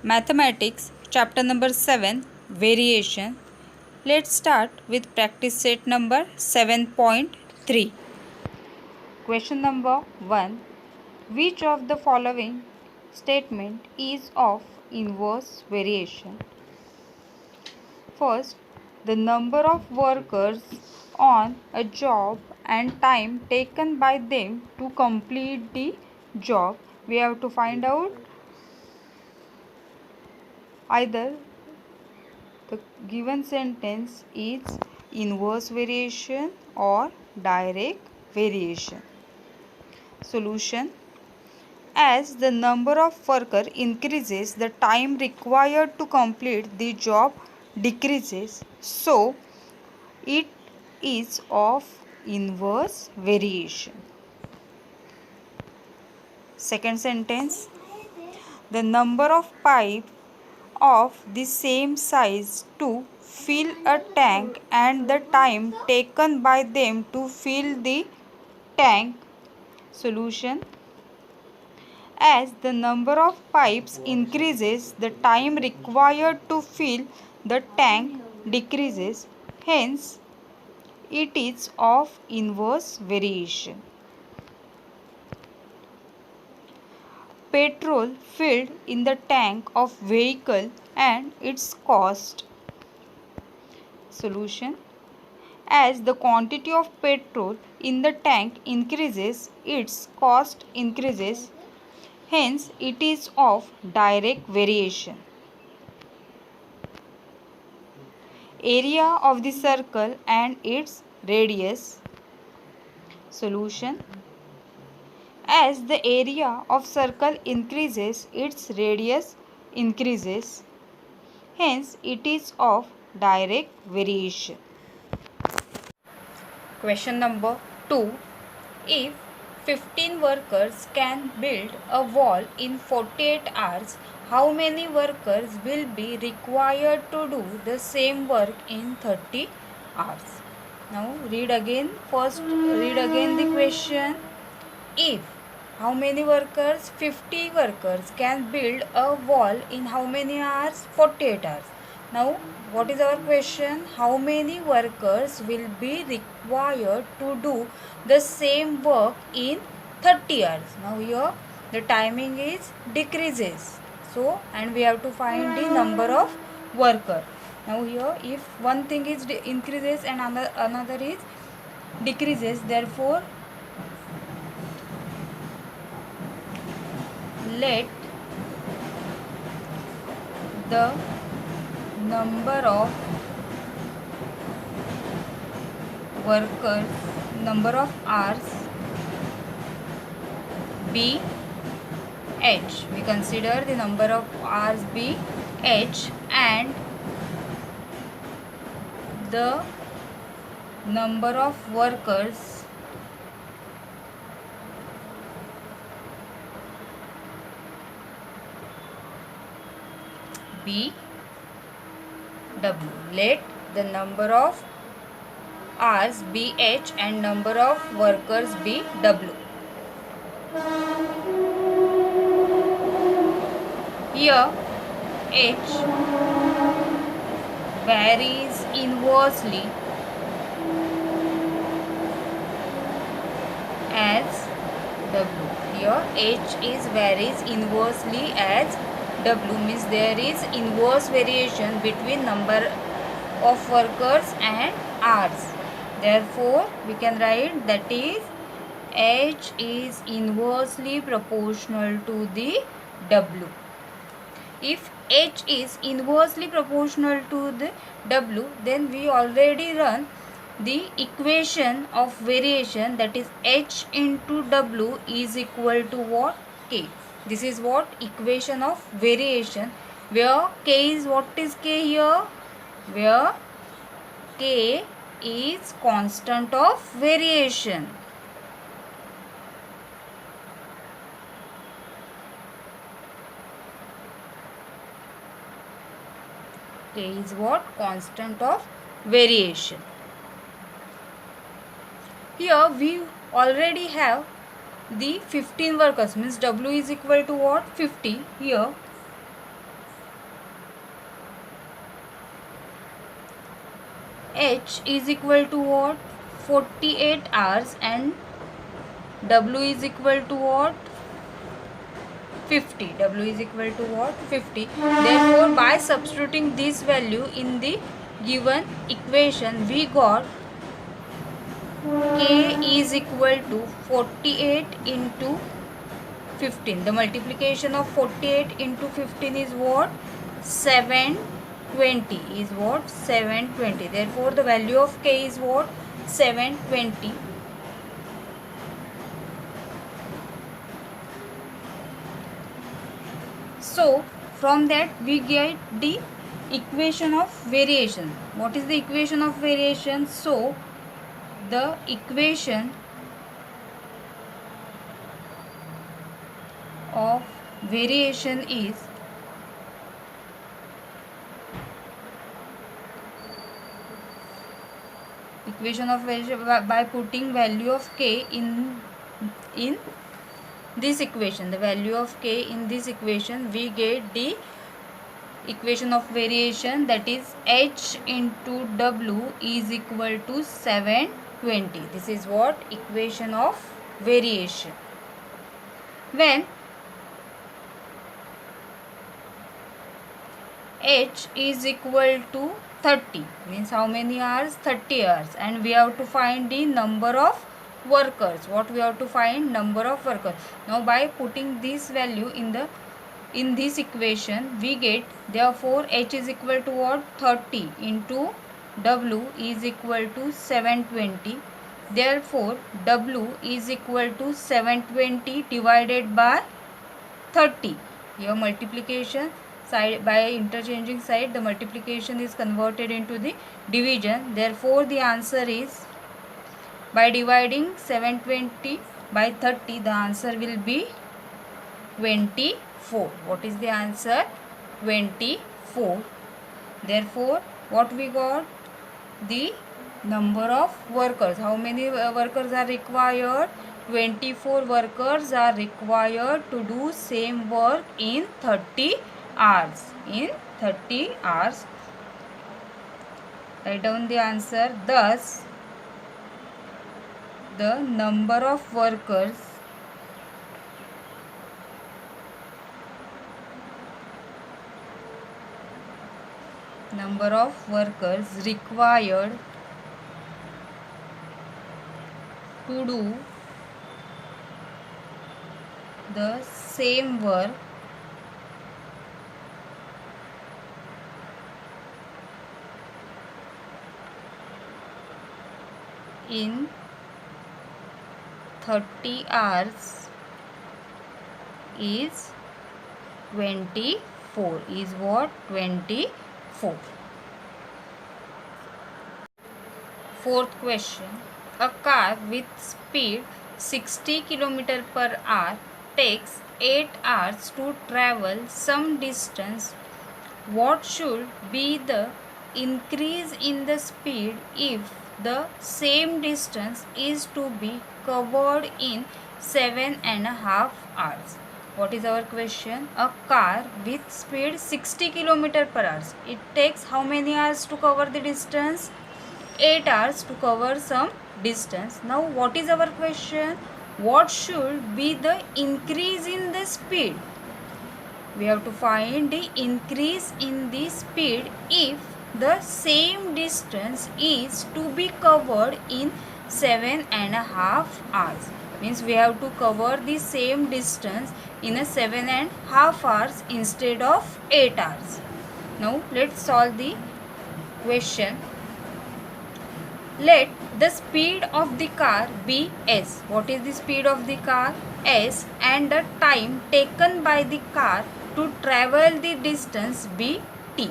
Mathematics, chapter number 7, Variation. Let's start with practice set number 7.3. Question number 1. Which of the following statement is of inverse variation? First, the number of workers on a job and time taken by them to complete the job. We have to find out either the given sentence is inverse variation or direct variation. Solution: as the number of workers increases, the time required to complete the job decreases, so it is of inverse variation. Second sentence: the number of pipes of the same size to fill a tank and the time taken by them to fill the tank. Solution: as the number of pipes increases, the time required to fill the tank decreases, hence it is of inverse variation. Petrol filled in the tank of vehicle and its cost. Solution: as the quantity of petrol in the tank increases, its cost increases, hence it is of direct variation. Area of the circle and its radius. Solution: as the area of circle increases, its radius increases, hence it is of direct variation. Question number 2. If 15 workers can build a wall in 48 hours, how many workers will be required to do the same work in 30 hours? Now read again. First read again the question. If how many workers? 50 workers can build a wall in how many hours? 48 hours. Now what is our question? How many workers will be required to do the same work in 30 hours? Now here the timing is decreases. So and we have to find the number of worker. Now here if one thing is increases and another is decreases, therefore let the number of workers, number of hours be h. We consider the number of hours be h and the number of workers be w. Let the number of hours be h and number of workers be w. Here h varies inversely as w. Here h is varies inversely as w, means there is inverse variation between number of workers and hours. Therefore we can write that is h is inversely proportional to the w. If h is inversely proportional to the w, then we already run the equation of variation, that is h into w is equal to what? K. This is what? Equation of variation, where k is, what is k here? Where k is constant of variation. K is what? Constant of variation. Here we already have the 15 workers, means W is equal to what? 50. Here H is equal to what? 48 hours, and W is equal to what? 50. W is equal to what? 50. Therefore, by substituting this value in the given equation, we got K is equal to 48 into 15. The multiplication of 48 into 15 is what? 720 is what? 720. Therefore, the value of K is what? 720. So, from that we get the equation of variation. What is the equation of variation? So, the equation of variation is by putting value of K in this equation, the value of K in this equation, we get the equation of variation, that is H into W is equal to 720. This is what? Equation of variation. When H is equal to 30, means how many hours? 30 hours, and we have to find the number of workers. What we have to find? Number of workers. Now by putting this value in this equation, we get, therefore H is equal to what? 30 into W is equal to 720. Therefore W is equal to 720 divided by 30. Here multiplication side, by interchanging side, the multiplication is converted into the division. Therefore the answer is, by dividing 720 by 30, the answer will be 24. What is the answer? 24. Therefore what we got? The number of workers. How many workers are required? 24 workers are required to do same work in 30 hours. In 30 hours. Write down the answer. Thus, the number of workers required to do the same work in 30 hours is 24. Is what? 24. Fourth question. A car with speed 60 km per hour takes 8 hours to travel some distance. What should be the increase in the speed if the same distance is to be covered in 7.5 hours? What is our question? A car with speed 60 km per hour. It takes how many hours to cover the distance? 8 hours to cover some distance. Now what is our question? What should be the increase in the speed? We have to find the increase in the speed if the same distance is to be covered in 7.5 hours. Means we have to cover the same distance in a 7.5 hours instead of 8 hours. Now let's solve the question. Let the speed of the car be s. What is the speed of the car? S, and the time taken by the car to travel the distance be t.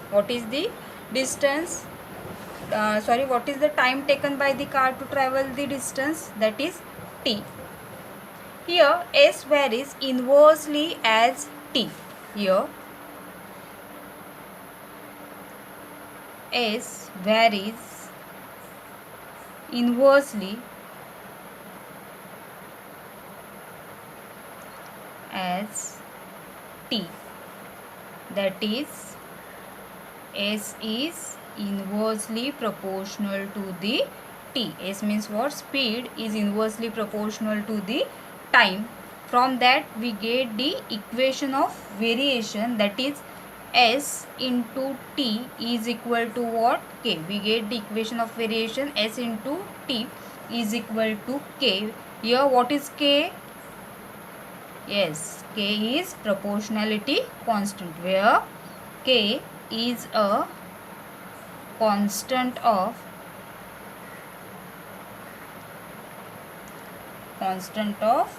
What is the distance? What is the time taken by the car to travel the distance? That is t. Here s varies inversely as t. Here s varies inversely as t. That is, s is inversely proportional to the t. S means what? Speed is inversely proportional to the time. From that we get the equation of variation, that is S into T is equal to what? K. We get the equation of variation S into T is equal to K. Here what is K? Yes, K is proportionality constant, where K is a constant of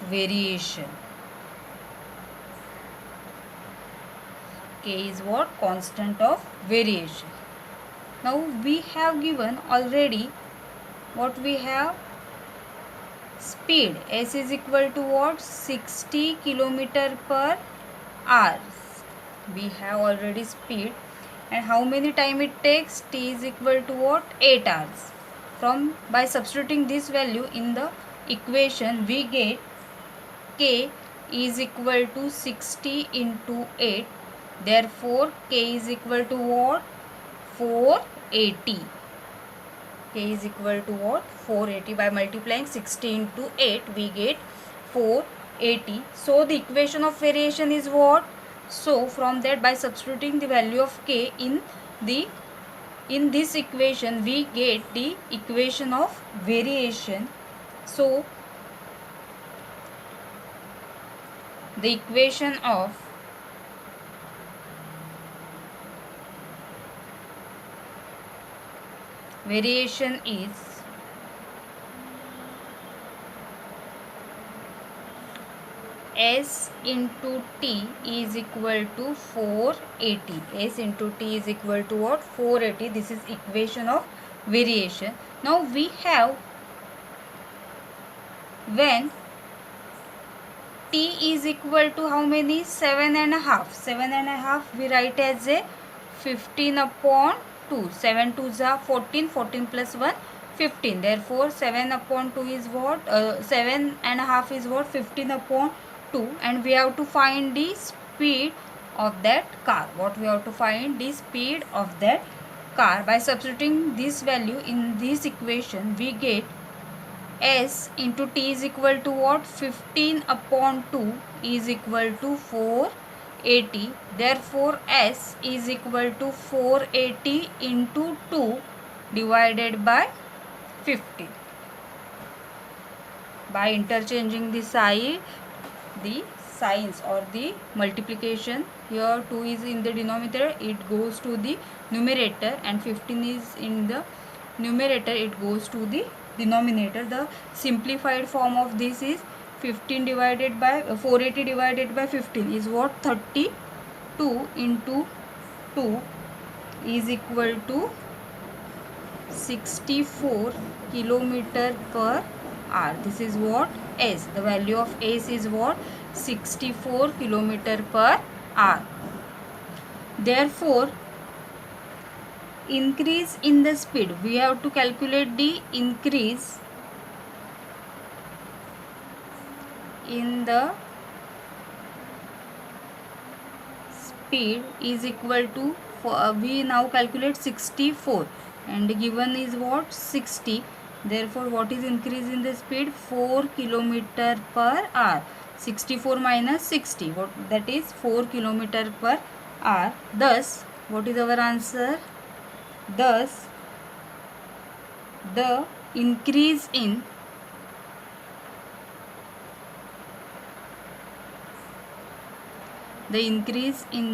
variation. K is what? Constant of variation. Now we have given already what we have? Speed. S is equal to what? 60 km per hour. We have already speed. And how many time it takes? T is equal to what? 8 hours. By substituting this value in the equation, we get K is equal to 60 into 8. Therefore, K is equal to what? 480. K is equal to what? 480. By multiplying 60 into 8, we get 480. So, the equation of variation is what? So, from that, by substituting the value of K in this equation, we get the equation of variation. So, the equation of variation is S into T is equal to 480. S into T is equal to what? 480. This is equation of variation. Now we have, when T is equal to how many? 7.5. 7.5 we write as a 15 upon 2. 7 2s are 14. 14 plus 1, 15. Therefore 7 upon 2 is what? 7.5 is what? 15 upon 2. And we have to find the speed of that car. What we have to find? The speed of that car. By substituting this value in this equation, we get S into T is equal to what? 15 upon 2 is equal to 480. Therefore, S is equal to 480 into 2 divided by 15. By interchanging the signs or the multiplication, here 2 is in the denominator, it goes to the numerator, and 15 is in the numerator, it goes to the denominator. The simplified form of this is 15 divided by 480 divided by 15 is what? 32 into 2 is equal to 64 kilometer per hour. This is what? S. The value of S is what? 64 kilometer per hour. Therefore, increase in the speed, we have to calculate the increase in the speed is equal to, we now calculate 64 and given is what? 60. Therefore, what is increase in the speed? 4 kilometer per hour. 64 minus 60, that is 4 kilometer per hour. Thus, what is our answer? Thus, the increase in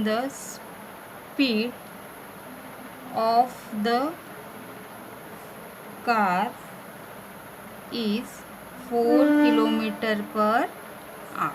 the speed of the car is 4 kilometer per hour.